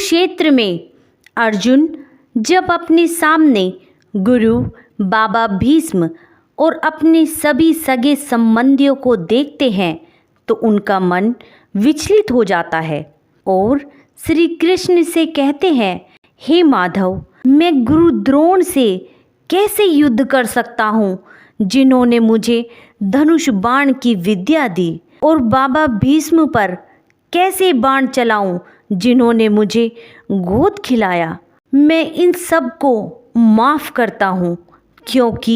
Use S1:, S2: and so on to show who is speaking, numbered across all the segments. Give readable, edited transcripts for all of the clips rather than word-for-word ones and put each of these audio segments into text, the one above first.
S1: कुरुक्षेत्र में अर्जुन जब अपने सामने गुरु बाबा भीष्म और अपने सभी सगे संबंधियों को देखते हैं तो उनका मन विचलित हो जाता है और श्री कृष्ण से कहते हैं, हे माधव, मैं गुरु द्रोण से कैसे युद्ध कर सकता हूँ जिन्होंने मुझे धनुष बाण की विद्या दी, और बाबा भीष्म पर कैसे बाण चलाऊं जिन्होंने मुझे गोद खिलाया। मैं इन सब को माफ़ करता हूँ क्योंकि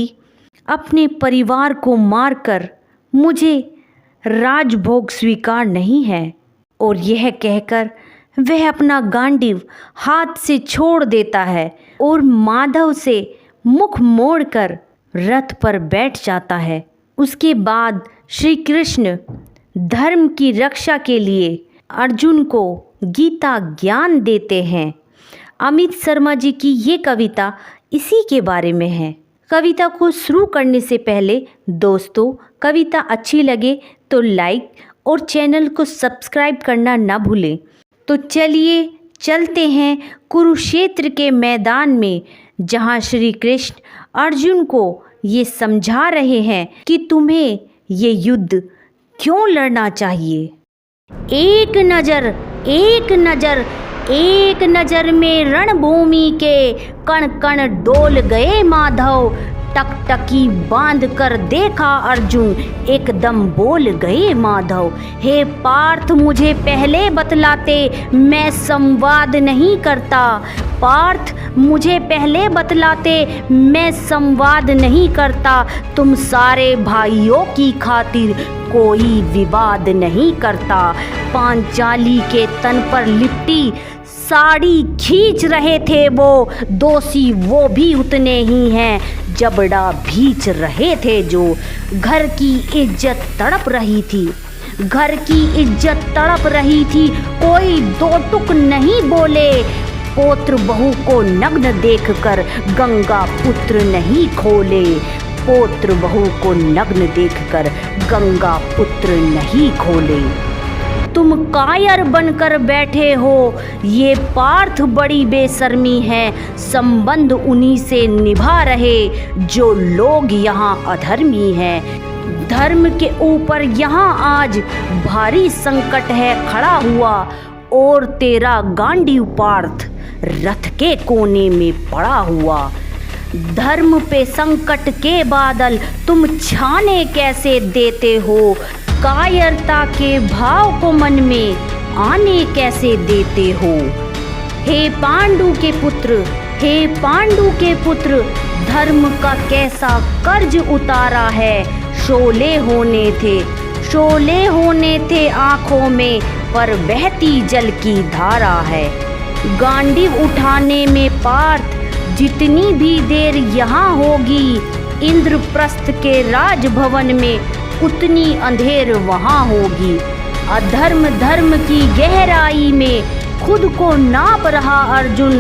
S1: अपने परिवार को मारकर मुझे राजभोग स्वीकार नहीं है। और यह कहकर वह अपना गांडीव हाथ से छोड़ देता है और माधव से मुख मोड़कर रथ पर बैठ जाता है। उसके बाद श्री कृष्ण धर्म की रक्षा के लिए अर्जुन को गीता ज्ञान देते हैं। अमित शर्मा जी की ये कविता इसी के बारे में है। कविता को शुरू करने से पहले दोस्तों, कविता अच्छी लगे तो लाइक और चैनल को सब्सक्राइब करना ना भूलें। तो चलिए चलते हैं कुरुक्षेत्र के मैदान में, जहाँ श्री कृष्ण अर्जुन को ये समझा रहे हैं कि तुम्हें ये युद्ध क्यों लड़ना चाहिए। एक नजर में रणभूमि के कण कण डोल गए माधव, टकटकी बांध कर देखा अर्जुन, एकदम बोल गए माधव। हे पार्थ, मुझे पहले बतलाते, मैं संवाद नहीं करता। पार्थ, मुझे पहले बतलाते, मैं संवाद नहीं करता। तुम सारे भाइयों की खातिर कोई विवाद नहीं करता। पांचाली के तन पर लिपटी साड़ी खींच रहे थे वो, दोषी वो भी उतने ही हैं, जबड़ा भींच रहे थे जो। घर की इज्जत तड़प रही थी, घर की इज्जत तड़प रही थी, कोई दो टुक नहीं बोले। पोत्र बहू को नग्न देखकर गंगा पुत्र नहीं खोले, पोत्र बहू को नग्न देखकर गंगा पुत्र नहीं खोले। तुम कायर बनकर बैठे हो, ये पार्थ बड़ी बेशर्मी है। संबंध उन्हीं से निभा रहे जो लोग यहाँ अधर्मी हैं। धर्म के ऊपर यहाँ आज भारी संकट है खड़ा हुआ, और तेरा गांडीव पार्थ रथ के कोने में पड़ा हुआ। धर्म पे संकट के बादल तुम छाने कैसे देते हो, कायरता के भाव को मन में आने कैसे देते हो। हे पांडु के पुत्र, हे पांडु के पुत्र, धर्म का कैसा कर्ज उतारा है। शोले होने थे आंखों में, पर बहती जल की धारा है। गांडीव उठाने में पार्थ जितनी भी देर यहाँ होगी, इंद्रप्रस्थ के राजभवन में उतनी अंधेर वहाँ होगी। अधर्म धर्म की गहराई में खुद को नाप रहा अर्जुन,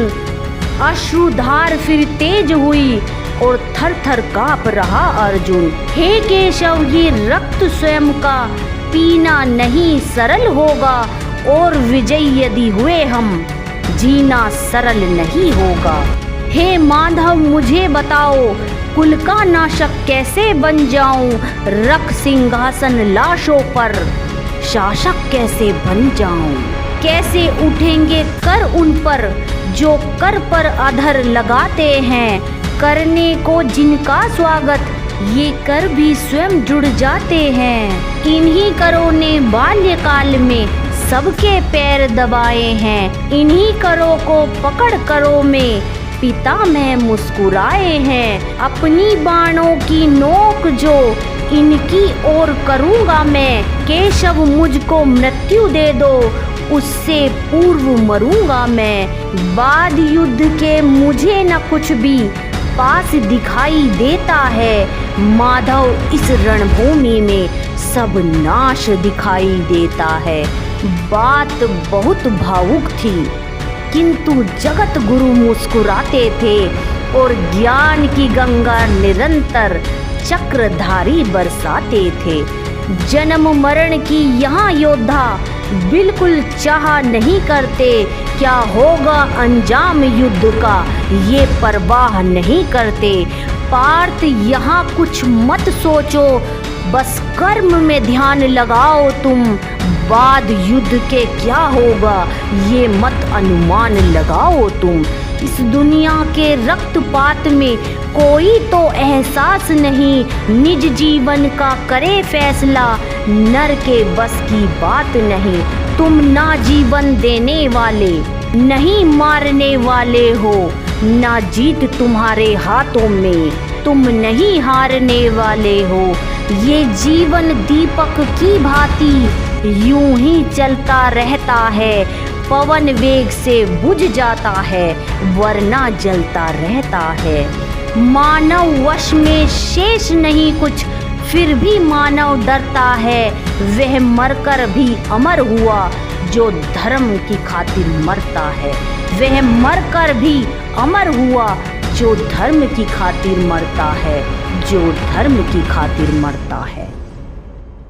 S1: अश्रुधार फिर तेज हुई और थर थर काँप रहा अर्जुन। हे केशव, ये रक्त स्वयं का पीना नहीं सरल होगा, और विजयी यदि हुए हम, जीना सरल नहीं होगा। हे माधव, मुझे बताओ, कुल का नाशक कैसे बन जाऊं, रख सिंहासन लाशों पर शासक कैसे बन जाऊं। कैसे उठेंगे कर उन पर जो कर पर अधर लगाते हैं, करने को जिनका स्वागत ये कर भी स्वयं जुड़ जाते हैं। इन्हीं करों ने बाल्यकाल में सबके पैर दबाए हैं, इन्हीं करों को पकड़ करों में पिता मैं मुस्कुराए हैं। अपनी बाणों की नोक जो इनकी ओर करूँगा मैं, केशव मुझको मृत्यु दे दो, उससे पूर्व मरूंगा मैं। बाद युद्ध के मुझे न कुछ भी पास दिखाई देता है, माधव इस रणभूमि में सब नाश दिखाई देता है। बात बहुत भावुक थी, किंतु जगत गुरु मुस्कुराते थे और ज्ञान की गंगा निरंतर चक्रधारी बरसाते थे। जन्म मरण की यहाँ योद्धा बिल्कुल चाह नहीं करते क्या होगा अंजाम युद्ध का, ये परवाह नहीं करते। पार्थ यहाँ कुछ मत सोचो, बस कर्म में ध्यान लगाओ तुम, बाद युद्ध के क्या होगा ये मत अनुमान लगाओ तुम। इस दुनिया के रक्तपात में कोई तो एहसास नहीं, निज जीवन का करे फैसला, नर के बस की बात नहीं। तुम ना जीवन देने वाले नहीं मारने वाले हो, ना जीत तुम्हारे हाथों में, तुम नहीं हारने वाले हो। ये जीवन दीपक की भांति यूं ही चलता रहता है, पवन वेग से बुझ जाता है वरना जलता रहता है। मानव वश में शेष नहीं कुछ, फिर भी मानव डरता है, वह मरकर भी अमर हुआ जो धर्म की खातिर मरता है। वह मरकर भी अमर हुआ जो धर्म की खातिर मरता है, जो धर्म की खातिर मरता है।